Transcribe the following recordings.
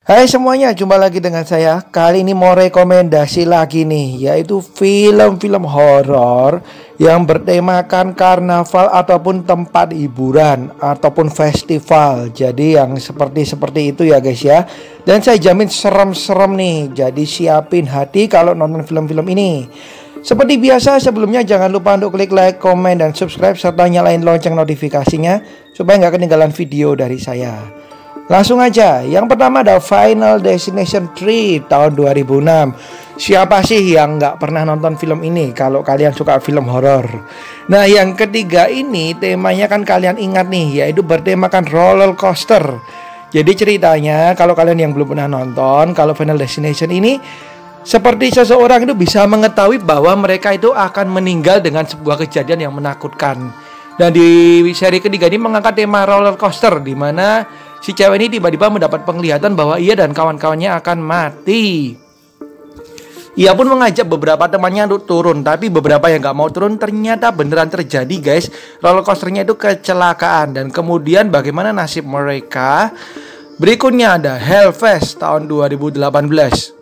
Hai semuanya, jumpa lagi dengan saya. Kali ini mau rekomendasi lagi nih, yaitu film-film horor yang bertemakan karnaval ataupun tempat hiburan ataupun festival. Jadi yang seperti itu ya guys ya. Dan saya jamin serem-serem nih. Jadi siapin hati kalau nonton film-film ini. Seperti biasa sebelumnya jangan lupa untuk klik like, komen, dan subscribe serta nyalain lonceng notifikasinya supaya nggak ketinggalan video dari saya. Langsung aja, yang pertama ada Final Destination 3 tahun 2006. Siapa sih yang nggak pernah nonton film ini kalau kalian suka film horor? Nah, yang ketiga ini temanya kan kalian ingat nih, yaitu bertemakan roller coaster. Jadi ceritanya kalau kalian yang belum pernah nonton, kalau Final Destination ini seperti seseorang itu bisa mengetahui bahwa mereka itu akan meninggal dengan sebuah kejadian yang menakutkan. Dan di seri ketiga ini mengangkat tema roller coaster, di mana si cewek ini tiba-tiba mendapat penglihatan bahwa ia dan kawan-kawannya akan mati. Ia pun mengajak beberapa temannya untuk turun, tapi beberapa yang gak mau turun ternyata beneran terjadi guys. Roller coasternya itu kecelakaan. Dan kemudian bagaimana nasib mereka? Berikutnya ada Hellfest tahun 2018.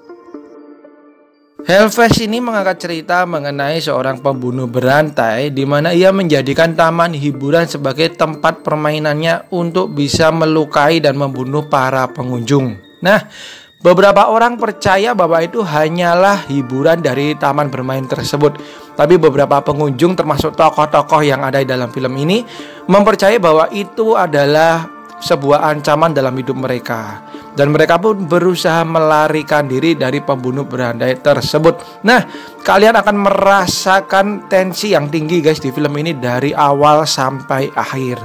Hellfest ini mengangkat cerita mengenai seorang pembunuh berantai di mana ia menjadikan taman hiburan sebagai tempat permainannya untuk bisa melukai dan membunuh para pengunjung. Nah, beberapa orang percaya bahwa itu hanyalah hiburan dari taman bermain tersebut. Tapi beberapa pengunjung termasuk tokoh-tokoh yang ada di dalam film ini mempercayai bahwa itu adalah sebuah ancaman dalam hidup mereka. Dan mereka pun berusaha melarikan diri dari pembunuh berantai tersebut. Nah, kalian akan merasakan tensi yang tinggi guys di film ini dari awal sampai akhir.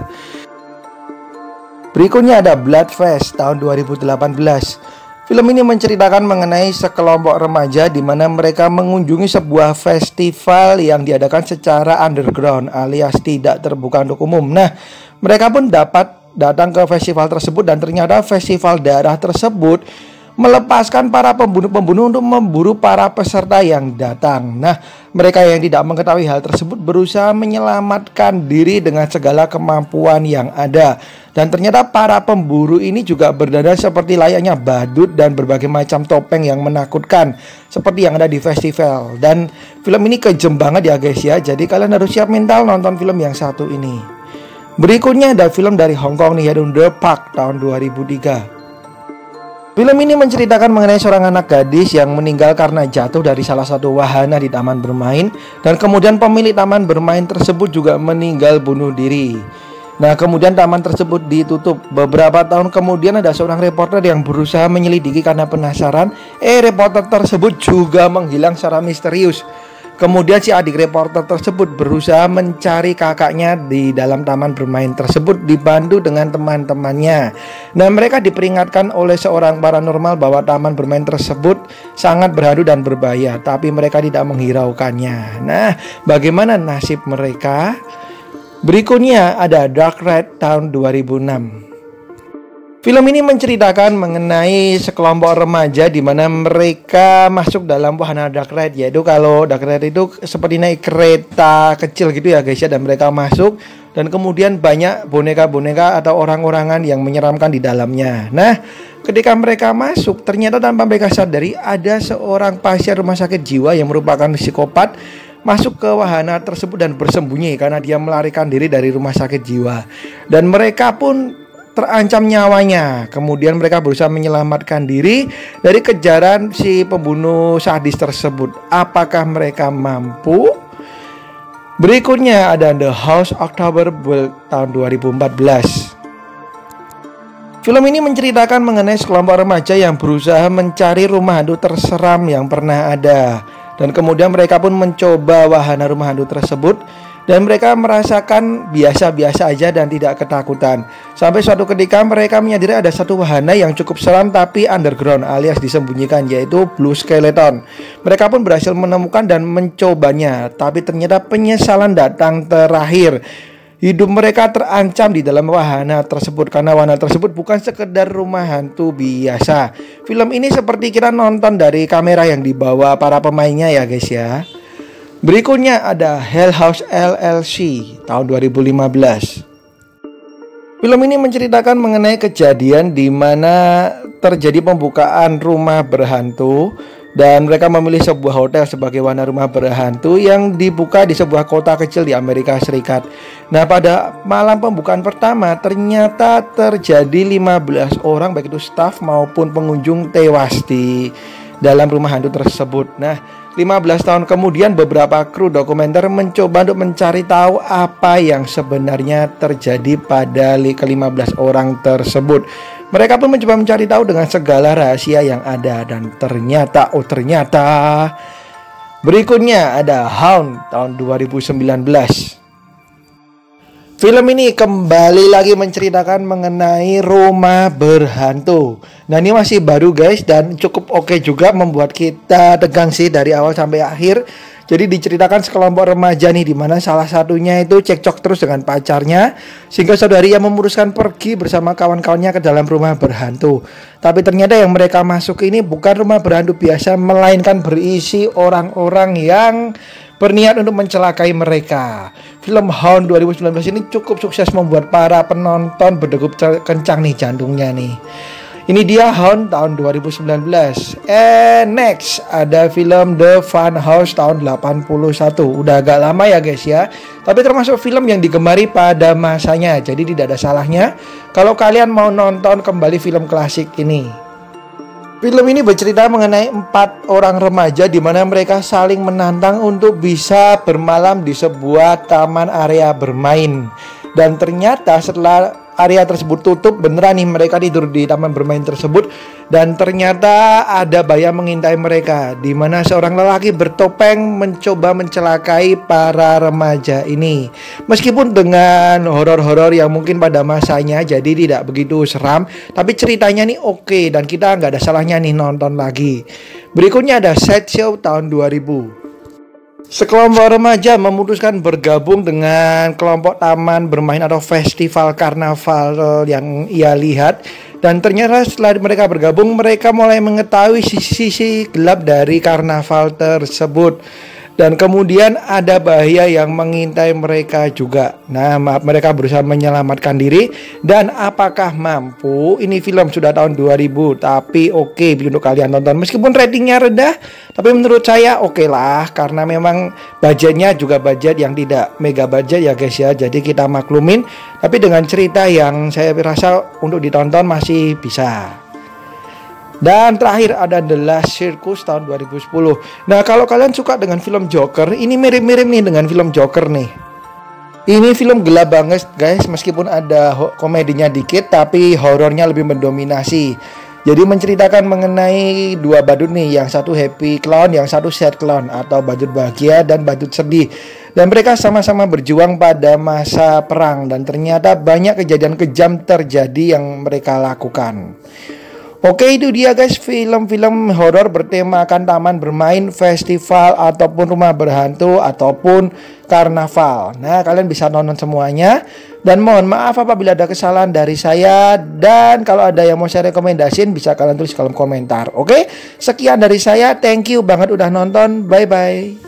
Berikutnya ada Bloodfest tahun 2018. Film ini menceritakan mengenai sekelompok remaja di mana mereka mengunjungi sebuah festival yang diadakan secara underground alias tidak terbuka untuk umum. Nah, mereka pun dapat datang ke festival tersebut dan ternyata festival darah tersebut melepaskan para pembunuh-pembunuh untuk memburu para peserta yang datang. Nah, mereka yang tidak mengetahui hal tersebut berusaha menyelamatkan diri dengan segala kemampuan yang ada. Dan ternyata para pemburu ini juga berdandan seperti layaknya badut dan berbagai macam topeng yang menakutkan seperti yang ada di festival. Dan film ini kejem banget ya guys ya. Jadi kalian harus siap mental nonton film yang satu ini. Berikutnya ada film dari Hong Kong nih, yaitu The Park tahun 2003. Film ini menceritakan mengenai seorang anak gadis yang meninggal karena jatuh dari salah satu wahana di taman bermain. Dan kemudian pemilik taman bermain tersebut juga meninggal bunuh diri. Nah, kemudian taman tersebut ditutup. Beberapa tahun kemudian ada seorang reporter yang berusaha menyelidiki karena penasaran. Reporter tersebut juga menghilang secara misterius. Kemudian si adik reporter tersebut berusaha mencari kakaknya di dalam taman bermain tersebut dibantu dengan teman-temannya. Nah, mereka diperingatkan oleh seorang paranormal bahwa taman bermain tersebut sangat berhantu dan berbahaya, tapi mereka tidak menghiraukannya. Nah, bagaimana nasib mereka? Berikutnya ada Dark Ride tahun 2006. Film ini menceritakan mengenai sekelompok remaja di mana mereka masuk dalam wahana dark ride, yaitu kalau dark ride itu seperti naik kereta kecil gitu ya guys ya, dan mereka masuk dan kemudian banyak boneka-boneka atau orang-orangan yang menyeramkan di dalamnya. Nah, ketika mereka masuk ternyata tanpa mereka sadari ada seorang pasien rumah sakit jiwa yang merupakan psikopat masuk ke wahana tersebut dan bersembunyi karena dia melarikan diri dari rumah sakit jiwa. Dan mereka pun terancam nyawanya. Kemudian mereka berusaha menyelamatkan diri dari kejaran si pembunuh sadis tersebut. Apakah mereka mampu? Berikutnya ada The House October Build tahun 2014. Film ini menceritakan mengenai sekelompok remaja yang berusaha mencari rumah hantu terseram yang pernah ada. Dan kemudian mereka pun mencoba wahana rumah hantu tersebut. Dan mereka merasakan biasa-biasa aja dan tidak ketakutan. Sampai suatu ketika mereka menyadari ada satu wahana yang cukup seram tapi underground alias disembunyikan, yaitu Blue Skeleton. Mereka pun berhasil menemukan dan mencobanya, tapi ternyata penyesalan datang terakhir. Hidup mereka terancam di dalam wahana tersebut karena wahana tersebut bukan sekedar rumah hantu biasa. Film ini seperti kita nonton dari kamera yang dibawa para pemainnya ya guys ya. Berikutnya ada Hell House LLC tahun 2015. Film ini menceritakan mengenai kejadian di mana terjadi pembukaan rumah berhantu dan mereka memilih sebuah hotel sebagai wahana rumah berhantu yang dibuka di sebuah kota kecil di Amerika Serikat. Nah, pada malam pembukaan pertama ternyata terjadi 15 orang baik itu staf maupun pengunjung tewas di dalam rumah hantu tersebut. Nah, 15 tahun kemudian beberapa kru dokumenter mencoba untuk mencari tahu apa yang sebenarnya terjadi pada ke-15 orang tersebut. Mereka pun mencoba mencari tahu dengan segala rahasia yang ada dan ternyata berikutnya ada Hound tahun 2019. Film ini kembali lagi menceritakan mengenai rumah berhantu. Nah, ini masih baru guys dan cukup oke juga, membuat kita tegang sih dari awal sampai akhir. Jadi diceritakan sekelompok remaja nih, dimana salah satunya itu cekcok terus dengan pacarnya, sehingga suatu hari ia memutuskan pergi bersama kawan-kawannya ke dalam rumah berhantu. Tapi ternyata yang mereka masuk ini bukan rumah berhantu biasa, melainkan berisi orang-orang yang berniat untuk mencelakai mereka. Film Hound 2019 ini cukup sukses membuat para penonton berdegup kencang nih jantungnya nih. Ini dia Hound tahun 2019. Next ada film The Fun House tahun 81. Udah agak lama ya guys ya, tapi termasuk film yang digemari pada masanya. Jadi tidak ada salahnya kalau kalian mau nonton kembali film klasik ini. Film ini bercerita mengenai 4 orang remaja di mana mereka saling menantang untuk bisa bermalam di sebuah taman area bermain. Dan ternyata setelah area tersebut tutup, beneran nih mereka tidur di taman bermain tersebut. Dan ternyata ada bahaya mengintai mereka, di mana seorang lelaki bertopeng mencoba mencelakai para remaja ini. Meskipun dengan horor-horor yang mungkin pada masanya jadi tidak begitu seram, tapi ceritanya nih oke dan kita nggak ada salahnya nih nonton lagi. Berikutnya ada Sideshow tahun 2000. Sekelompok remaja memutuskan bergabung dengan kelompok taman bermain atau festival karnaval yang ia lihat. Dan ternyata setelah mereka bergabung, mereka mulai mengetahui sisi-sisi gelap dari karnaval tersebut. Dan kemudian ada bahaya yang mengintai mereka juga. Nah, mereka berusaha menyelamatkan diri. Dan apakah mampu? Ini film sudah tahun 2000, tapi oke untuk kalian tonton. Meskipun ratingnya rendah, tapi menurut saya oke lah, karena memang budgetnya juga budget yang tidak mega budget ya guys ya. Jadi kita maklumin. Tapi dengan cerita yang saya rasa untuk ditonton masih bisa. Dan terakhir ada The Last Circus tahun 2010. Nah, kalau kalian suka dengan film Joker, ini mirip-mirip nih dengan film Joker nih. Ini film gelap banget guys, meskipun ada komedinya dikit, tapi horornya lebih mendominasi. Jadi menceritakan mengenai 2 badut nih, yang satu happy clown, yang satu sad clown atau badut bahagia dan badut sedih. Dan mereka sama-sama berjuang pada masa perang dan ternyata banyak kejadian kejam terjadi yang mereka lakukan. Oke, itu dia guys film-film horor bertemakan taman bermain, festival, ataupun rumah berhantu, ataupun karnaval. Nah, kalian bisa nonton semuanya. Dan mohon maaf apabila ada kesalahan dari saya. Dan kalau ada yang mau saya rekomendasiin, bisa kalian tulis kolom komentar. Oke, sekian dari saya. Thank you banget udah nonton. Bye-bye.